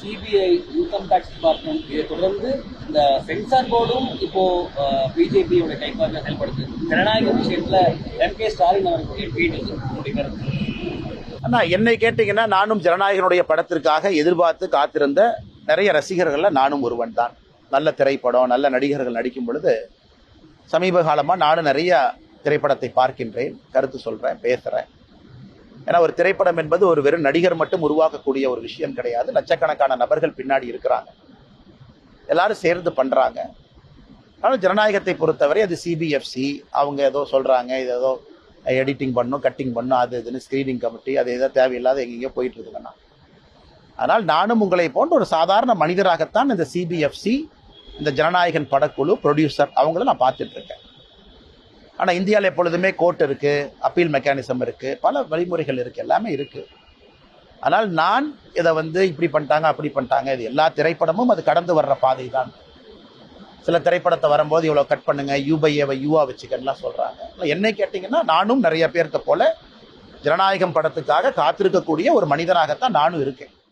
CBI, income tax department இதை தொடர்ந்து இந்த சென்சார் போர்டும் இப்போ பிஜேபியோட கைப்பாக செயல்படுது. ஜனநாயக விஷயத்துல எம்.கே. ஸ்டாலின் அவர்களுடைய ட்வீட் உங்களுடைய கருத்து? அண்ணா, என்னை கேட்டீங்கன்னா நானும் ஜனநாயகனுடைய படத்திற்காக எதிர்பார்த்து காத்திருந்த நிறைய ரசிகர்கள்ல நானும் ஒருவன் தான். நல்ல திரைப்படம், நல்ல நடிகர்கள் நடிக்கும் பொழுது சமீப காலமா நானும் நிறைய திரைப்படத்தை பார்க்கின்றேன், கருத்து சொல்றேன், பேசுறேன். ஏன்னா ஒரு திரைப்படம் என்பது ஒரு வெறும் நடிகர் மட்டும் உருவாக்கக்கூடிய ஒரு விஷயம் கிடையாது. லட்சக்கணக்கான நபர்கள் பின்னாடி இருக்கிறாங்க, எல்லாரும் சேர்ந்து பண்றாங்க. ஆனால் ஜனநாயகத்தை பொறுத்தவரை அது சிபிஎஃப்சி, அவங்க ஏதோ சொல்றாங்க, இது ஏதோ எடிட்டிங் பண்ணும், கட்டிங் பண்ணும், அது இதுன்னு ஸ்கிரீனிங் கமிட்டி, அது ஏதோ தேவையில்லாத எங்கெங்கயோ போயிட்டு இருக்குங்கண்ணா. ஆனால் நானும் உங்களை போன்ற ஒரு சாதாரண மனிதராகத்தான் இந்த சிபிஎஃப்சி, இந்த ஜனநாயகன் படக்குழு, ப்ரொடியூசர் அவங்கள நான் பார்த்துட்டு இருக்கேன். ஆனால் இந்தியாவில் எப்பொழுதுமே கோர்ட் இருக்கு, அப்பீல் மெக்கானிசம் இருக்கு, பல வழிமுறைகள் இருக்கு, எல்லாமே இருக்கு. ஆனால் நான் இதை இப்படி பண்ணிட்டாங்க அப்படி பண்ணிட்டாங்க, இது எல்லா திரைப்படமும் அது கடந்து வர்ற பாதை தான். சில திரைப்படத்தை வரும்போது இவ்வளவு கட் பண்ணுங்க, யூ/ஏவை யூவா வச்சுக்கலாம் சொல்றாங்க. என்னை கேட்டீங்கன்னா நானும் நிறைய பேர்த்த போல ஜனநாயகம் படத்துக்காக காத்திருக்கக்கூடிய ஒரு மனிதனாகத்தான் நானும் இருக்கேன்.